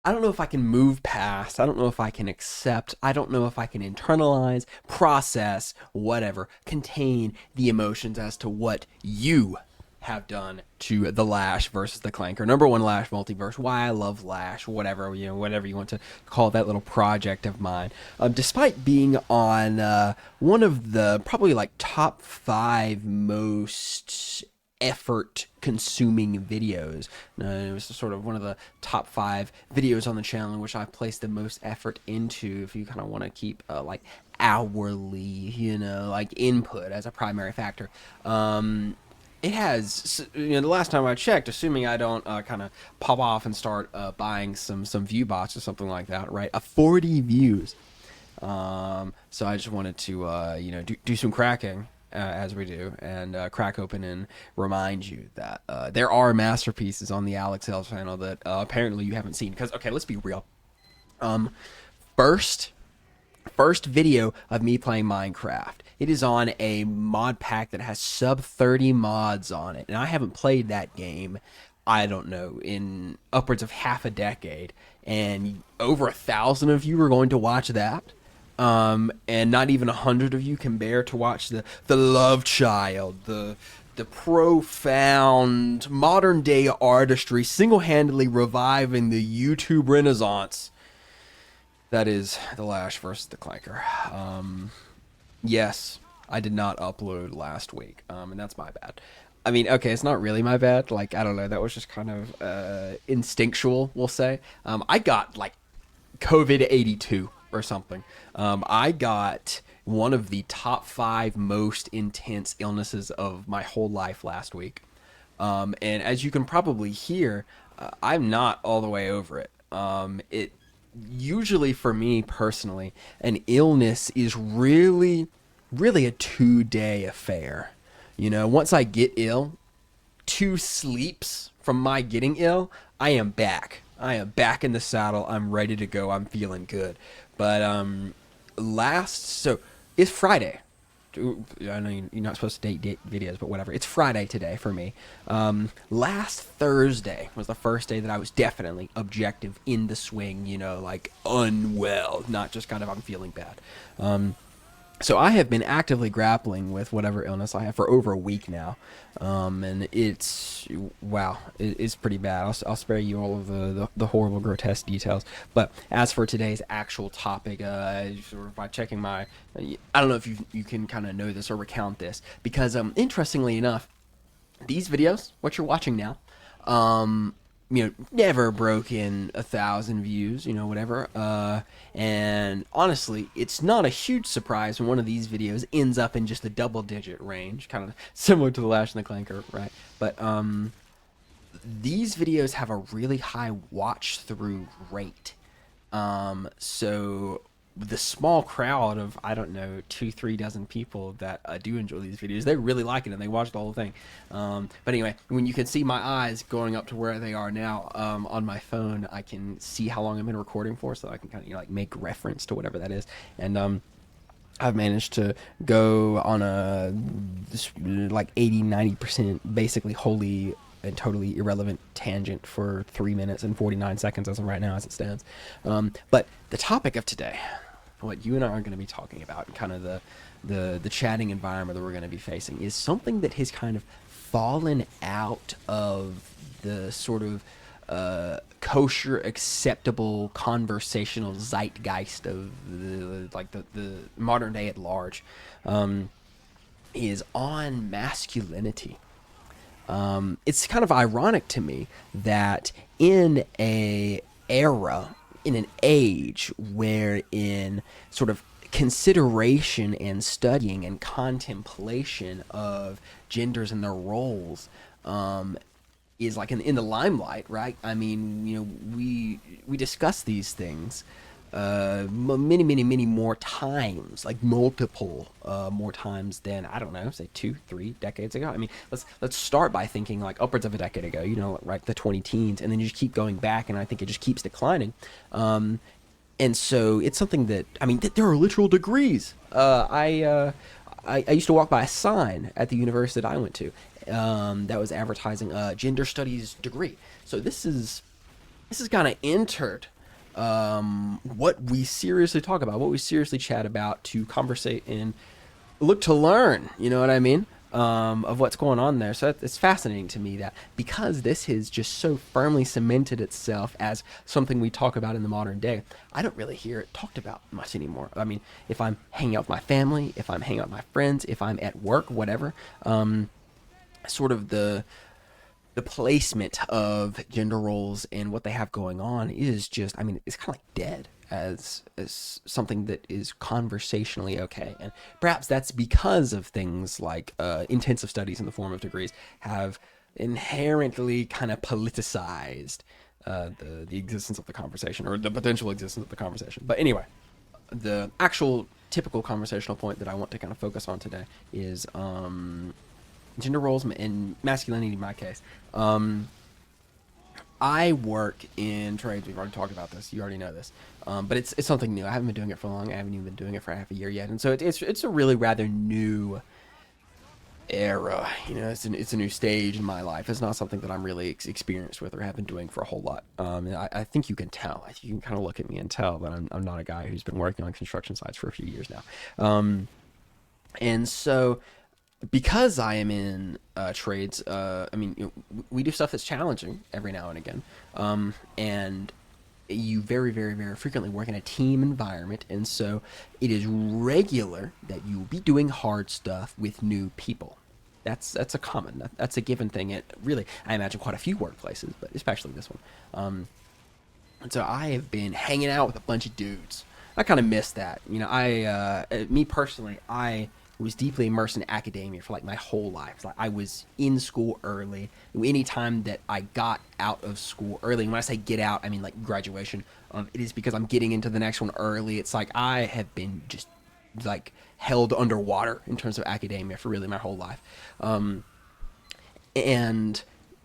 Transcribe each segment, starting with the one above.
I don't know if I can move past. I don't know if I can accept. I don't know if I can internalize, process, whatever, contain the emotions as to what you have done to the Lash versus the Clanker. Number one Lash multiverse. Why I love Lash. Whatever whatever you want to call that little project of mine. Despite being on one of the probably like top five most effort consuming videos. It was sort of one of the top five videos on the channel in which I placed the most effort into, if you kind of want to keep like hourly, like input as a primary factor. It has, the last time I checked, assuming I don't kind of pop off and start buying some view bots or something like that, right? 40 views. So I just wanted to, do some cracking as we do, and crack open and remind you that there are masterpieces on the Alex L channel that apparently you haven't seen. Because, okay, let's be real. First video of me playing Minecraft. It is on a mod pack that has sub 30 mods on it, and I haven't played that game, I don't know, in upwards of half a decade, and over 1,000 of you are going to watch that. And not even 100 of you can bear to watch the love child, the profound modern day artistry single-handedly reviving the YouTube renaissance that is the Lash versus the Clanker. Yes, I did not upload last week, and that's my bad. I mean, okay, it's not really my bad. Like, I don't know, that was just kind of instinctual, we'll say. I got like COVID 82 or something. I got one of the top 5 most intense illnesses of my whole life last week. And as you can probably hear, I'm not all the way over it. It usually, for me personally, an illness is really a 2-day affair. Once I get ill, 2 sleeps from my getting ill, I am back. I am back in the saddle. I'm ready to go. I'm feeling good. But so it's Friday. I know you're not supposed to date videos, but whatever. It's Friday today for me. Last Thursday was the first day that I was definitely objective in the swing, like unwell, not just kind of I'm feeling bad. So I have been actively grappling with whatever illness I have for over a week now, and it's pretty bad. I'll spare you all of the horrible, grotesque details. But as for today's actual topic, sort of by checking I don't know if you can kind of know this or recount this, because interestingly enough, these videos, what you're watching now, never broken 1,000 views, whatever. And honestly, it's not a huge surprise when one of these videos ends up in just the double-digit range, kind of similar to the Lash and the Clanker, right? But these videos have a really high watch-through rate. So the small crowd of, I don't know, 2-3 dozen people that do enjoy these videos, they really like it and they watch the whole thing. But anyway, when you can see my eyes going up to where they are now on my phone, I can see how long I've been recording for, so I can kind of like make reference to whatever that is. And I've managed to go on a like 80-90% basically wholly and totally irrelevant tangent for 3 minutes and 49 seconds as of right now, as it stands. But the topic of today, what you and I are going to be talking about, and kind of the chatting environment that we're going to be facing, is something that has kind of fallen out of the sort of kosher, acceptable conversational zeitgeist of the modern day at large, is on masculinity. It's kind of ironic to me that in an age wherein sort of consideration and studying and contemplation of genders and their roles is like in the limelight, right? I mean, we discuss these things many more times, like multiple more times than, I don't know, say 2-3 decades ago. I mean, let's start by thinking like upwards of a decade ago, right, the 20 teens, and then you just keep going back, and I think it just keeps declining. And so it's something that, I mean, there are literal degrees. I used to walk by a sign at the university that I went to that was advertising a gender studies degree. So this is kind of entered what we seriously talk about, what we seriously chat about, to conversate and look to learn. You know what I mean? Of what's going on there. So it's fascinating to me that because this has just so firmly cemented itself as something we talk about in the modern day, I don't really hear it talked about much anymore. I mean, if I'm hanging out with my family, if I'm hanging out with my friends, if I'm at work, whatever, sort of the placement of gender roles and what they have going on is just, I mean, it's kind of like dead as something that is conversationally okay. And perhaps that's because of things like intensive studies in the form of degrees have inherently kind of politicized the existence of the conversation, or the potential existence of the conversation. But anyway, the actual typical conversational point that I want to kind of focus on today is gender roles and masculinity in my case. I work in trades. We've already talked about this. You already know this, but it's something new. I haven't been doing it for long. I haven't even been doing it for half a year yet, and so it's a really rather new era. You know, it's a new stage in my life. It's not something that I'm really experienced with or have been doing for a whole lot. And I think you can tell. You can kind of look at me and tell that I'm not a guy who's been working on construction sites for a few years now. And so because I am in trades, I mean, we do stuff that's challenging every now and again, and you very, very, very frequently work in a team environment, and so it is regular that you will be doing hard stuff with new people. That's a common, that's a given thing at really, I imagine, quite a few workplaces, but especially this one. And so I have been hanging out with a bunch of dudes. I kind of miss that. You know, me personally, I was deeply immersed in academia for like my whole life. Like I was in school early. Anytime that I got out of school early, and when I say get out, I mean like graduation. It is because I'm getting into the next one early. It's like I have been just like held underwater in terms of academia for really my whole life. And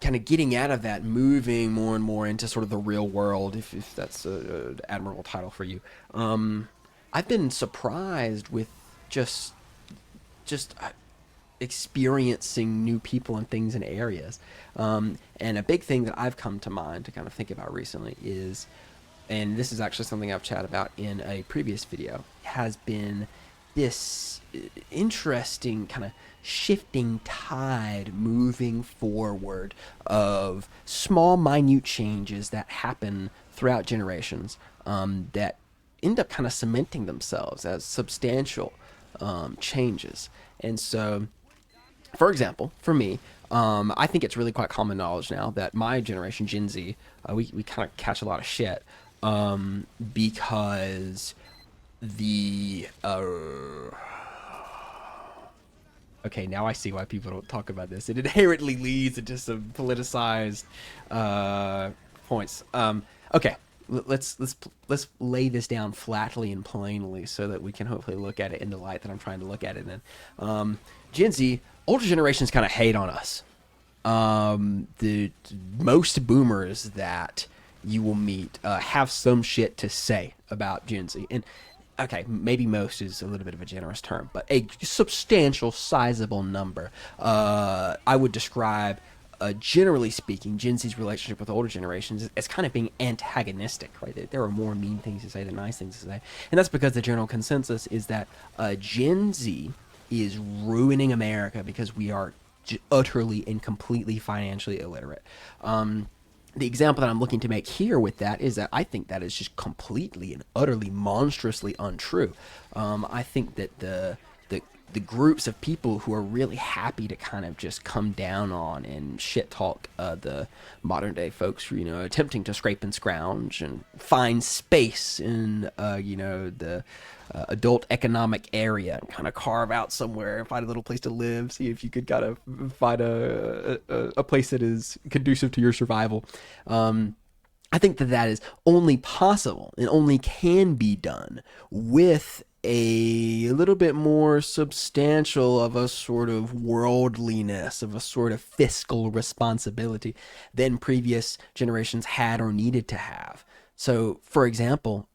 kind of getting out of that, moving more and more into sort of the real world, if that's an admirable title for you. I've been surprised with just just experiencing new people and things in areas. And a big thing that I've come to mind to kind of think about recently is, and this is actually something I've chatted about in a previous video, has been this interesting kind of shifting tide moving forward of small, minute changes that happen throughout generations, that end up kind of cementing themselves as substantial changes. And so, for example, for me, I think it's really quite common knowledge now that my generation, Gen Z, we kind of catch a lot of shit because the okay, now I see why people don't talk about this. It inherently leads into some politicized points. Okay, let's lay this down flatly and plainly so that we can hopefully look at it in the light that I'm trying to look at it in. Gen Z, older generations kind of hate on us. The most boomers that you will meet have some shit to say about Gen Z, and okay, maybe most is a little bit of a generous term, but a substantial, sizable number. I would describe, generally speaking, Gen Z's relationship with older generations as kind of being antagonistic, right? There are more mean things to say than nice things to say. And that's because the general consensus is that Gen Z is ruining America because we are utterly and completely financially illiterate. The example that I'm looking to make here with that is that I think that is just completely and utterly monstrously untrue. I think that the groups of people who are really happy to kind of just come down on and shit talk the modern day folks for, attempting to scrape and scrounge and find space in the adult economic area and kind of carve out somewhere, find a little place to live, see if you could kind of find a place that is conducive to your survival. I think that is only possible and only can be done with a little bit more substantial of a sort of worldliness, of a sort of fiscal responsibility than previous generations had or needed to have. So, for example,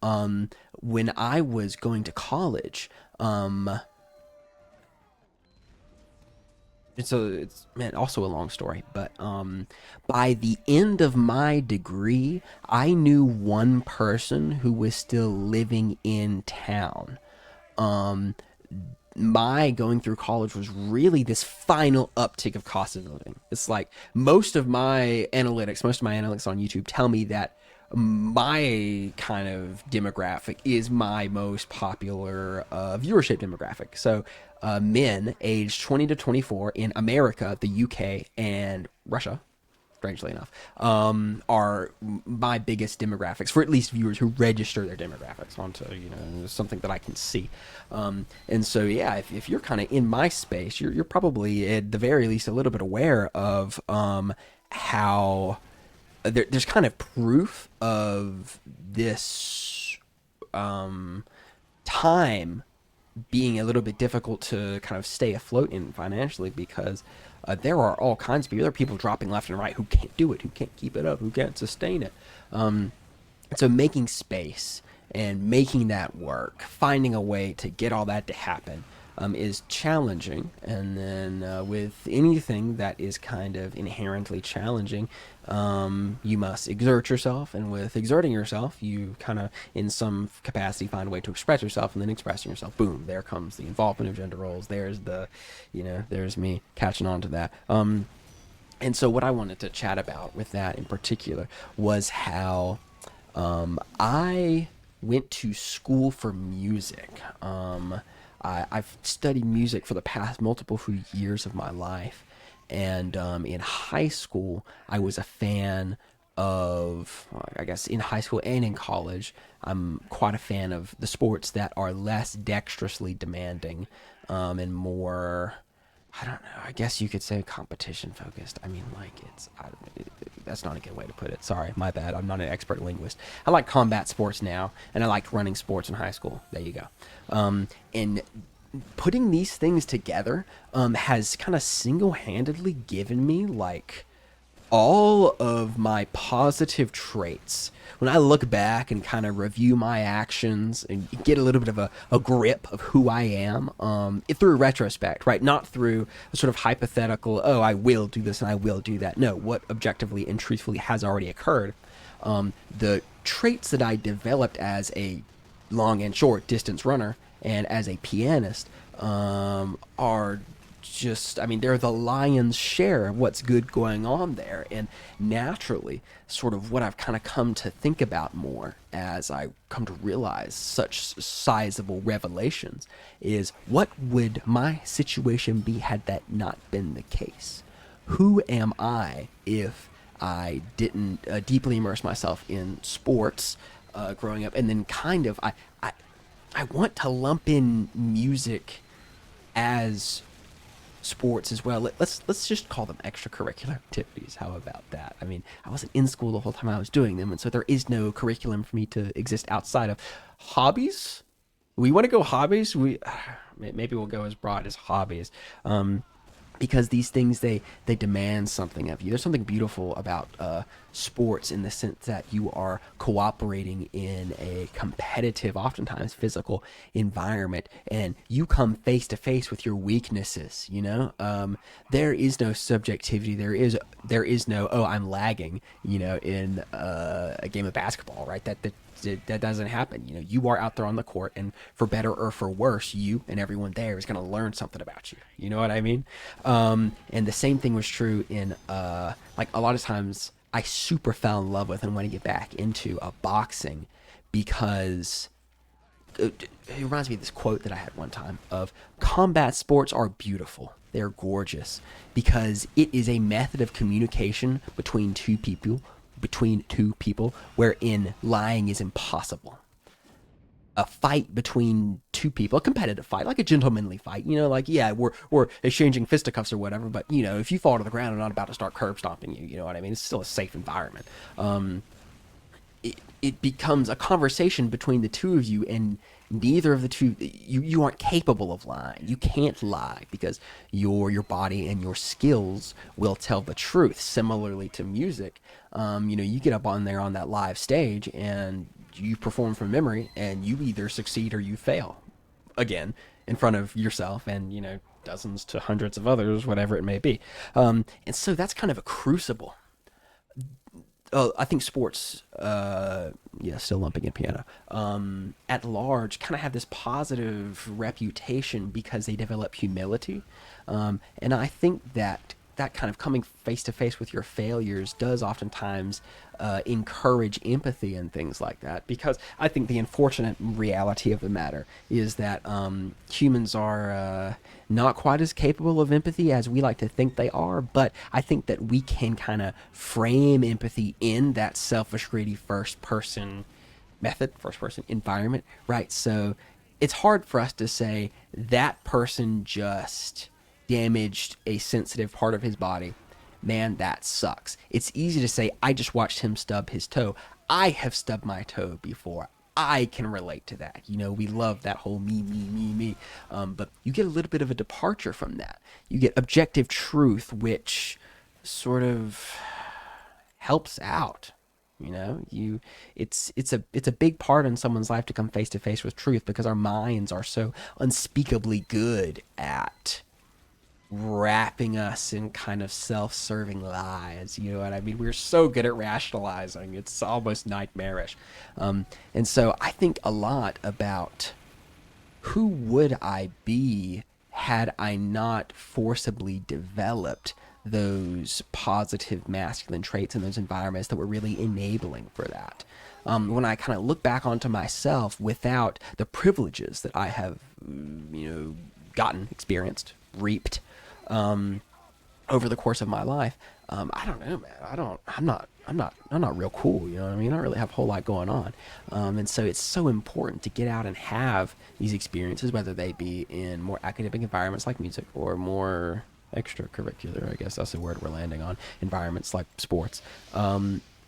when I was going to college, it's man also a long story, but by the end of my degree, I knew one person who was still living in town. Um, my going through college was really this final uptick of cost of living. It's like most of my analytics on YouTube tell me that my kind of demographic is my most popular viewership demographic. So, men aged 20 to 24 in America, the UK, and Russia, strangely enough, are my biggest demographics for at least viewers who register their demographics onto something that I can see. And so yeah, if you're kind of in my space, you're probably at the very least a little bit aware of how there's kind of proof of this time being a little bit difficult to kind of stay afloat in financially because there are all kinds of people. There are people dropping left and right who can't do it, who can't keep it up, who can't sustain it. So making space and making that work, finding a way to get all that to happen is challenging. And then with anything that is kind of inherently challenging, you must exert yourself. And with exerting yourself, you kind of, in some capacity, find a way to express yourself. And then expressing yourself, boom, there comes the involvement of gender roles. There's me catching on to that. And so what I wanted to chat about with that in particular was how I went to school for music. I've studied music for the past multiple few years of my life. And in high school, I was a fan of, well, I guess in high school and in college, I'm quite a fan of the sports that are less dexterously demanding and more, I don't know, I guess you could say competition focused. I mean, like, that's not a good way to put it. Sorry, my bad. I'm not an expert linguist. I like combat sports now, and I liked running sports in high school. There you go. And putting these things together has kind of single-handedly given me, like, all of my positive traits. When I look back and kind of review my actions and get a little bit of a grip of who I am, through retrospect, right? Not through a sort of hypothetical, oh, I will do this and I will do that. No, what objectively and truthfully has already occurred. The traits that I developed as a long and short distance runner and as a pianist are just, I mean, they're the lion's share of what's good going on there. And naturally, sort of what I've kind of come to think about more as I come to realize such sizable revelations is what would my situation be had that not been the case? Who am I if I didn't deeply immerse myself in sports growing up? And then kind of, I want to lump in music as sports as well. Let's just call them extracurricular activities. How about that? I mean, I wasn't in school the whole time I was doing them, and so there is no curriculum for me to exist outside of hobbies. We want to go hobbies. We maybe we'll go as broad as hobbies. Because these things they demand something of you. There's something beautiful about sports in the sense that you are cooperating in a competitive, oftentimes physical environment, and you come face to face with your weaknesses. There is no subjectivity. There is no, oh, I'm lagging. In a game of basketball, right? That doesn't happen. You are out there on the court, and for better or for worse, you and everyone there is going to learn something about you. You know what I mean? And the same thing was true in like a lot of times I super fell in love with and want to get back into boxing because it reminds me of this quote that I had one time of combat sports are beautiful. They're gorgeous because it is a method of communication between two people wherein lying is impossible. A fight between two people, a competitive fight, like a gentlemanly fight, like, yeah, we're exchanging fisticuffs or whatever, but, if you fall to the ground, I'm not about to start curb stomping you, you know what I mean? It's still a safe environment. It becomes a conversation between the two of you, and neither of the two, you aren't capable of lying. You can't lie because your body and your skills will tell the truth. Similarly to music, you get up on there on that live stage and you perform from memory, and you either succeed or you fail again in front of yourself and dozens to hundreds of others, whatever it may be. And so that's kind of a crucible. I think sports, yeah, still lumping in piano, at large kind of have this positive reputation because they develop humility. And I think that that kind of coming face to face with your failures does oftentimes encourage empathy and things like that. Because I think the unfortunate reality of the matter is that humans are not quite as capable of empathy as we like to think they are. But I think that we can kind of frame empathy in that selfish, greedy first person method, first person environment, right? So it's hard for us to say that person just damaged a sensitive part of his body. Man, that sucks. It's easy to say, I just watched him stub his toe. I have stubbed my toe before. I can relate to that. You know, we love that whole me. But you get a little bit of a departure from that. You get objective truth, which sort of helps out. You know, it's a big part in someone's life to come face to face with truth because our minds are so unspeakably good at wrapping us in kind of self-serving lies. You know what I mean? We're so good at rationalizing. It's almost nightmarish. And so I think a lot about who would I be had I not forcibly developed those positive masculine traits in those environments that were really enabling for that. When I kind of look back onto myself without the privileges that I have, gotten, experienced, reaped, over the course of my life, I don't know, man. I'm not real cool. You know what I mean? I don't really have a whole lot going on. And so it's so important to get out and have these experiences, whether they be in more academic environments like music or more extracurricular, I guess that's the word we're landing on, environments like sports.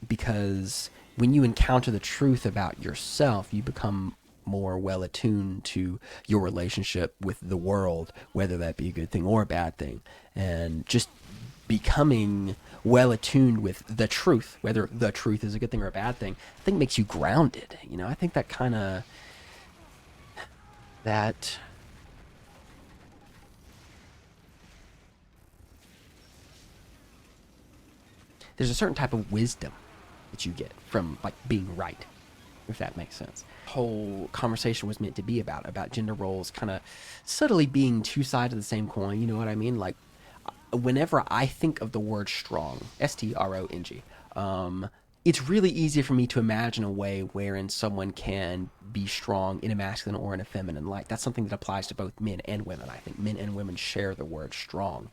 Because when you encounter the truth about yourself, you become more well attuned to your relationship with the world, whether that be a good thing or a bad thing. And just becoming well attuned with the truth, whether the truth is a good thing or a bad thing, I think makes you grounded. You know, I think that kind of that there's a certain type of wisdom that you get from like being right, if that makes sense. Whole conversation was meant to be about gender roles kind of subtly being two sides of the same coin. You know what I mean? Like whenever I think of the word strong, strong, it's really easy for me to imagine a way wherein someone can be strong in a masculine or in a feminine light. That's something that applies to both men and women. I think men and women share the word strong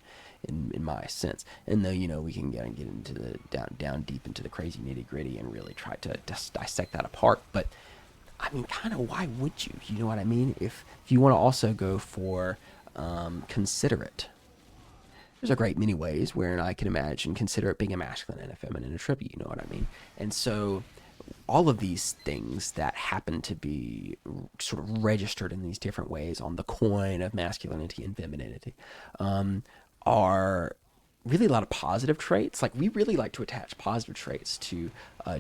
in my sense. And though, we can get into the down deep into the crazy nitty gritty and really try to dissect that apart. But I mean, kind of why would you? You know what I mean? If you want to also go for considerate, there's a great many ways wherein I can imagine considerate being a masculine and a feminine attribute. You know what I mean? And so all of these things that happen to be sort of registered in these different ways on the coin of masculinity and femininity are really a lot of positive traits. Like we really like to attach positive traits to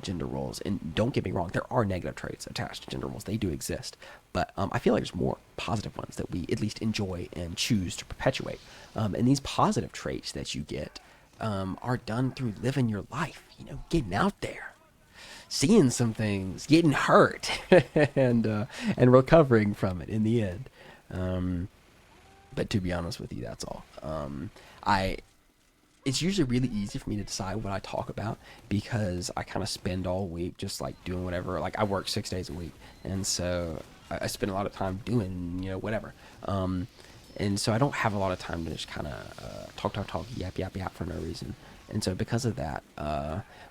gender roles, and don't get me wrong, there are negative traits attached to gender roles. They do exist, but I feel like there's more positive ones that we at least enjoy and choose to perpetuate. And these positive traits that you get are done through living your life. Getting out there, seeing some things, getting hurt, and recovering from it in the end. But to be honest with you, that's all. It's usually really easy for me to decide what I talk about because I kind of spend all week just like doing whatever. Like I work 6 days a week, and so I spend a lot of time doing whatever. And so I don't have a lot of time to just kind of talk, yap for no reason. And so because of that,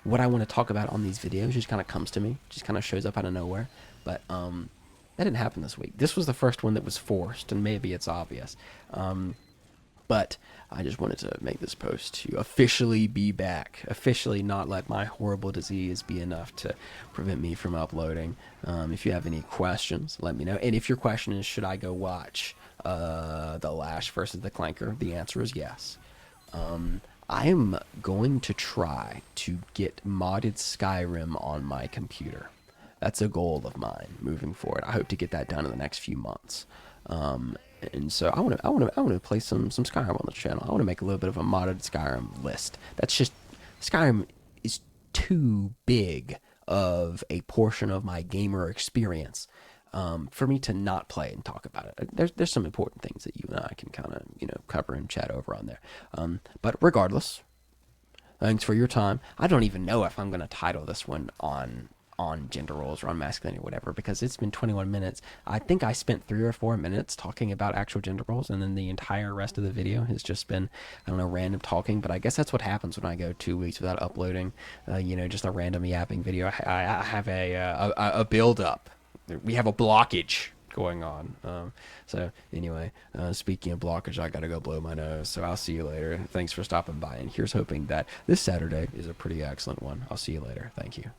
what I want to talk about on these videos just kind of comes to me, just kind of shows up out of nowhere. But that didn't happen this week. This was the first one that was forced, and maybe it's obvious. But I just wanted to make this post to officially be back, officially not let my horrible disease be enough to prevent me from uploading. If you have any questions, let me know. And if your question is, should I go watch The Lash versus the Clanker? The answer is yes. I am going to try to get modded Skyrim on my computer. That's a goal of mine moving forward. I hope to get that done in the next few months. And so I want to play some Skyrim on the channel. I want to make a little bit of a modded Skyrim list. That's just Skyrim is too big of a portion of my gamer experience for me to not play and talk about it. There's some important things that you and I can kind of cover and chat over on there. But regardless, thanks for your time. I don't even know if I'm going to title this one on gender roles or on masculinity or whatever, because it's been 21 minutes. I think I spent 3 or 4 minutes talking about actual gender roles, and then the entire rest of the video has just been, I don't know, random talking. But I guess that's what happens when I go 2 weeks without uploading, just a random yapping video. I have a build up. We have a blockage going on. So anyway, speaking of blockage, I gotta go blow my nose. So I'll see you later. Thanks for stopping by, and here's hoping that this Saturday is a pretty excellent one. I'll see you later. Thank you.